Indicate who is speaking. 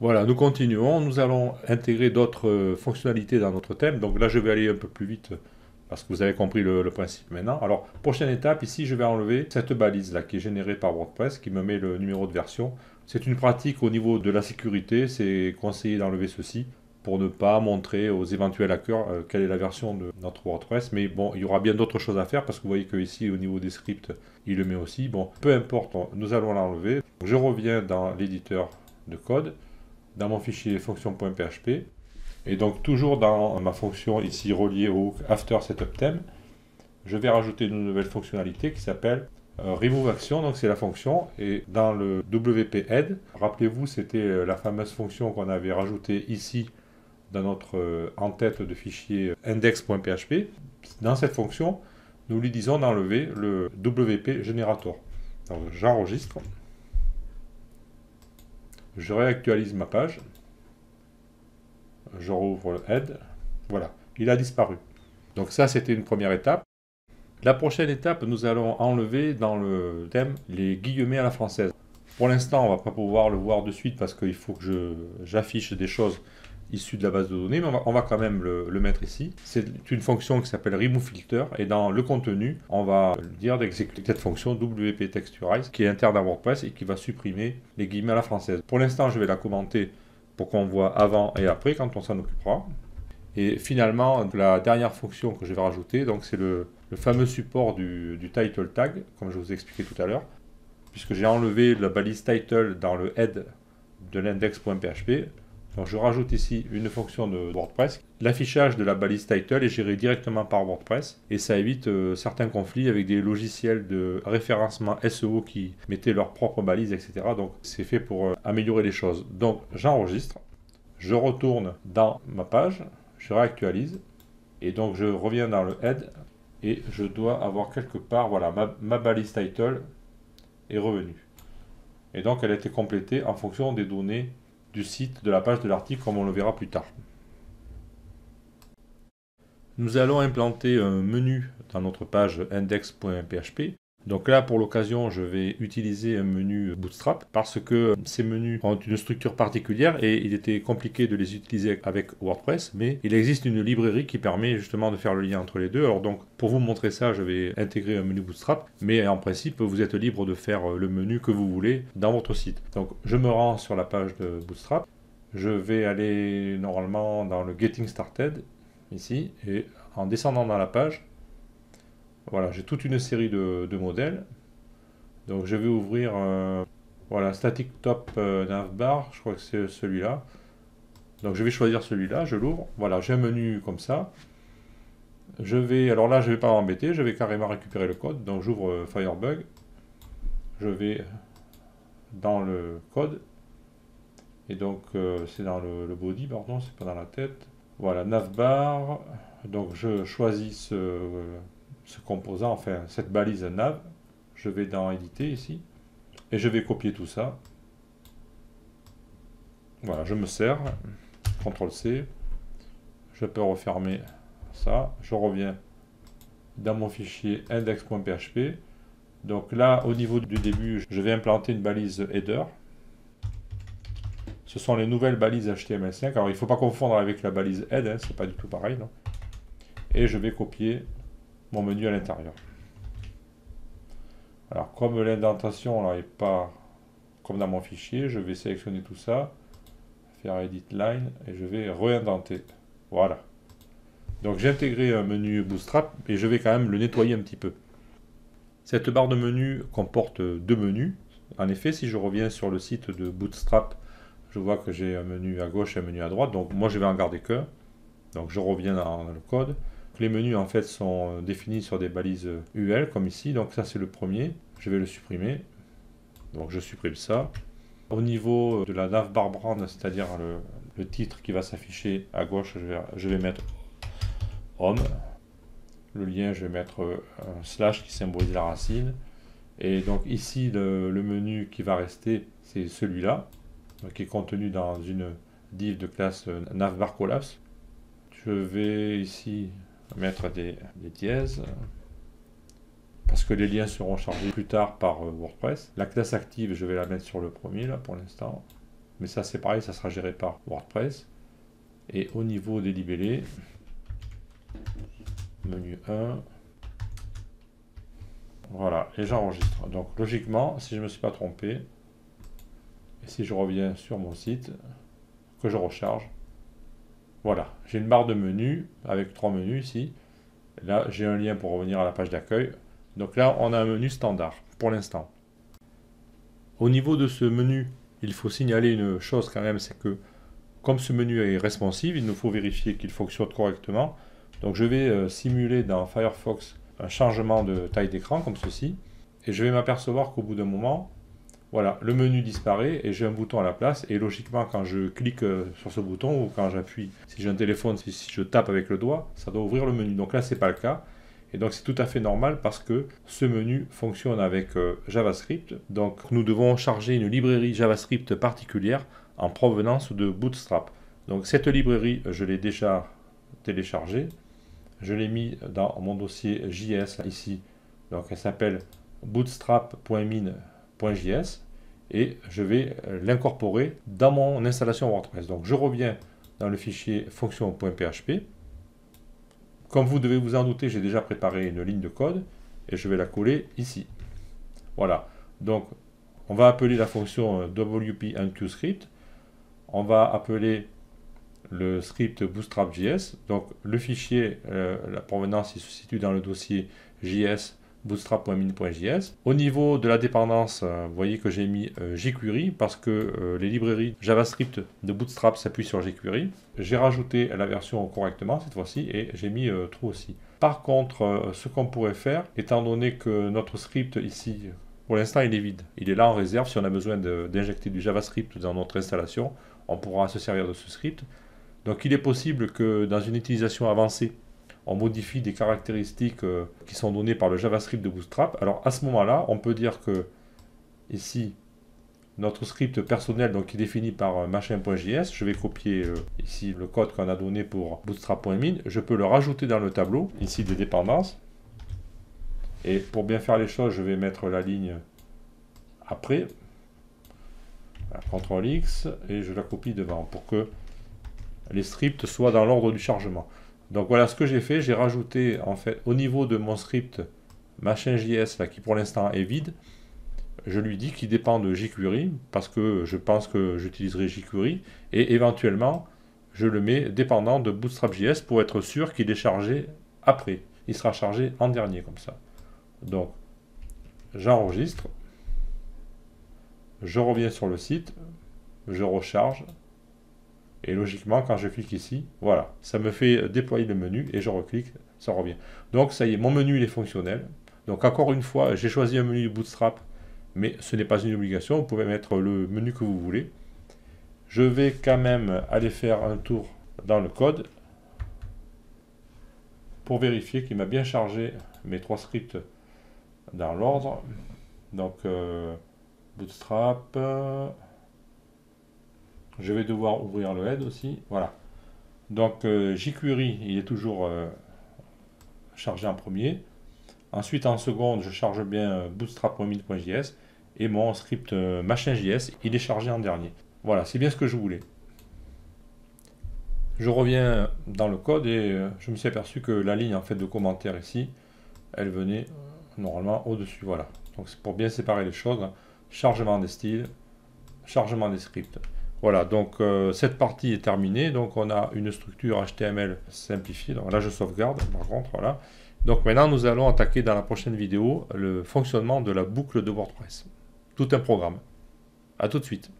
Speaker 1: Voilà, nous continuons. Nous allons intégrer d'autres fonctionnalités dans notre thème. Donc là, je vais aller un peu plus vite parce que vous avez compris le principe maintenant. Alors, prochaine étape, ici, je vais enlever cette balise-là qui est générée par WordPress, qui me met le numéro de version. C'est une pratique au niveau de la sécurité. C'est conseillé d'enlever ceci pour ne pas montrer aux éventuels hackers quelle est la version de notre WordPress. Mais bon, il y aura bien d'autres choses à faire parce que vous voyez que ici, au niveau des scripts, il le met aussi. Bon, peu importe, nous allons l'enlever. Je reviens dans l'éditeur de code, dans mon fichier fonction.php, et donc toujours dans ma fonction ici reliée au After Setup Theme, je vais rajouter une nouvelle fonctionnalité qui s'appelle Remove Action, donc c'est la fonction, et dans le WP-Add, rappelez-vous, c'était la fameuse fonction qu'on avait rajoutée ici dans notre en-tête de fichier index.php. Dans cette fonction, nous lui disons d'enlever le WP Generator. Donc j'enregistre, je réactualise ma page, je rouvre le head, voilà, il a disparu. Donc ça, c'était une première étape. La prochaine étape, nous allons enlever dans le thème les guillemets à la française. Pour l'instant, on ne va pas pouvoir le voir de suite parce qu'il faut que j'affiche des choses issues de la base de données, mais on va quand même le mettre ici. C'est une fonction qui s'appelle remove filter, et dans le contenu, on va dire d'exécuter cette fonction WP Texturize qui est interne à WordPress et qui va supprimer les guillemets à la française. Pour l'instant, je vais la commenter pour qu'on voit avant et après quand on s'en occupera. Et finalement, la dernière fonction que je vais rajouter, donc c'est le fameux support du title tag, comme je vous ai expliqué tout à l'heure, puisque j'ai enlevé la balise title dans le head de l'index.php. Donc je rajoute ici une fonction de WordPress. L'affichage de la balise title est géré directement par WordPress et ça évite certains conflits avec des logiciels de référencement SEO qui mettaient leur propre balise, etc. Donc c'est fait pour améliorer les choses. Donc j'enregistre, je retourne dans ma page, je réactualise et donc je reviens dans le head et je dois avoir quelque part, voilà, ma balise title est revenue. Et donc elle a été complétée en fonction des données du site, de la page de l'article, comme on le verra plus tard. Nous allons implanter un menu dans notre page index.php. Donc là, pour l'occasion, je vais utiliser un menu Bootstrap parce que ces menus ont une structure particulière et il était compliqué de les utiliser avec WordPress, mais il existe une librairie qui permet justement de faire le lien entre les deux. Alors donc, pour vous montrer ça, je vais intégrer un menu Bootstrap, mais en principe, vous êtes libre de faire le menu que vous voulez dans votre site. Donc, je me rends sur la page de Bootstrap. Je vais aller normalement dans le Getting Started, ici, et en descendant dans la page, voilà, j'ai toute une série de modèles. Donc je vais ouvrir voilà, Static Top Navbar, je crois que c'est celui-là. Donc je vais choisir celui-là, je l'ouvre. Voilà, j'ai un menu comme ça. Alors là, je ne vais pas m'embêter, je vais carrément récupérer le code. Donc j'ouvre Firebug. Je vais dans le code. Et donc c'est dans le body, pardon, c'est pas dans la tête. Voilà, navbar. Donc je choisis ce composant, enfin cette balise nav. Je vais dans éditer ici. Et je vais copier tout ça. Voilà, je me sers. CTRL-C. Je peux refermer ça. Je reviens dans mon fichier index.php. Donc là, au niveau du début, je vais implanter une balise header. Ce sont les nouvelles balises HTML5. Alors, il ne faut pas confondre avec la balise head, hein, c'est pas du tout pareil. Non, et je vais copier mon menu à l'intérieur. Alors, comme l'indentation n'est pas comme dans mon fichier, je vais sélectionner tout ça, faire Edit Line, et je vais réindenter. Voilà. Donc, j'ai intégré un menu Bootstrap, et je vais quand même le nettoyer un petit peu. Cette barre de menu comporte deux menus. En effet, si je reviens sur le site de Bootstrap, je vois que j'ai un menu à gauche et un menu à droite. Donc, moi, je vais en garder qu'un. Donc, je reviens dans le code. Les menus, en fait, sont définis sur des balises UL, comme ici. Donc, ça, c'est le premier. Je vais le supprimer. Donc, je supprime ça. Au niveau de la navbar brand, c'est-à-dire le titre qui va s'afficher à gauche, je vais mettre Home. Le lien, je vais mettre un slash qui symbolise la racine. Et donc ici, le menu qui va rester, c'est celui-là, qui est contenu dans une div de classe navbar collapse. Je vais ici mettre des dièses, parce que les liens seront chargés plus tard par WordPress. La classe active, je vais la mettre sur le premier, là, pour l'instant. Mais ça c'est pareil, ça sera géré par WordPress. Et au niveau des libellés, menu 1, voilà, et j'enregistre. Donc logiquement, si je ne me suis pas trompé, et si je reviens sur mon site, que je recharge, voilà, j'ai une barre de menu avec 3 menus ici. Là, j'ai un lien pour revenir à la page d'accueil. Donc là, on a un menu standard pour l'instant. Au niveau de ce menu, il faut signaler une chose quand même, c'est que comme ce menu est responsive, il nous faut vérifier qu'il fonctionne correctement. Donc je vais simuler dans Firefox un changement de taille d'écran comme ceci. Et je vais m'apercevoir qu'au bout d'un moment, voilà, le menu disparaît et j'ai un bouton à la place. Et logiquement, quand je clique sur ce bouton ou quand j'appuie, si j'ai un téléphone, si je tape avec le doigt, ça doit ouvrir le menu. Donc là, ce n'est pas le cas. Et donc c'est tout à fait normal parce que ce menu fonctionne avec JavaScript. Donc nous devons charger une librairie JavaScript particulière en provenance de Bootstrap. Donc cette librairie, je l'ai déjà téléchargée. Je l'ai mis dans mon dossier JS ici. Donc elle s'appelle bootstrap.min.js et je vais l'incorporer dans mon installation WordPress. Donc je reviens dans le fichier fonction.php. Comme vous devez vous en douter, j'ai déjà préparé une ligne de code et je vais la coller ici. Voilà. Donc, on va appeler la fonction wp-enqueue-script. On va appeler le script bootstrap.js. Donc, le fichier, la provenance, il se situe dans le dossier JS bootstrap.min.js. Au niveau de la dépendance, vous voyez que j'ai mis jQuery parce que les librairies JavaScript de Bootstrap s'appuient sur jQuery. J'ai rajouté la version correctement cette fois-ci et j'ai mis true aussi. Par contre, ce qu'on pourrait faire, étant donné que notre script ici, pour l'instant il est vide, il est là en réserve. Si on a besoin d'injecter du JavaScript dans notre installation, on pourra se servir de ce script. Donc il est possible que dans une utilisation avancée, on modifie des caractéristiques qui sont données par le JavaScript de Bootstrap. Alors à ce moment-là, on peut dire que ici, notre script personnel, donc qui est défini par machin.js, je vais copier ici le code qu'on a donné pour bootstrap.min, je peux le rajouter dans le tableau, ici des dépendances. Et pour bien faire les choses, je vais mettre la ligne après, CTRL X, et je la copie devant pour que les scripts soient dans l'ordre du chargement. Donc voilà ce que j'ai fait, j'ai rajouté en fait au niveau de mon script machin.js là qui pour l'instant est vide, je lui dis qu'il dépend de jQuery parce que je pense que j'utiliserai jQuery et éventuellement je le mets dépendant de Bootstrap.js pour être sûr qu'il est chargé après. Il sera chargé en dernier comme ça. Donc j'enregistre, je reviens sur le site, je recharge. Et logiquement, quand je clique ici, voilà, ça me fait déployer le menu et je reclique, ça revient. Donc ça y est, mon menu il est fonctionnel. Donc encore une fois, j'ai choisi un menu Bootstrap, mais ce n'est pas une obligation. Vous pouvez mettre le menu que vous voulez. Je vais quand même aller faire un tour dans le code pour vérifier qu'il m'a bien chargé mes 3 scripts dans l'ordre. Donc Bootstrap. Je vais devoir ouvrir le head aussi. Voilà. Donc jQuery, il est toujours chargé en premier. Ensuite, en seconde, je charge bien bootstrap.min.js. Et mon script machin.js, il est chargé en dernier. Voilà, c'est bien ce que je voulais. Je reviens dans le code et je me suis aperçu que la ligne en fait de commentaires ici, elle venait normalement au-dessus. Voilà. Donc c'est pour bien séparer les choses. Hein. Chargement des styles, chargement des scripts. Voilà, donc cette partie est terminée, donc on a une structure HTML simplifiée, donc là je sauvegarde par contre, voilà. Donc maintenant nous allons attaquer dans la prochaine vidéo le fonctionnement de la boucle de WordPress. Tout un programme. A tout de suite.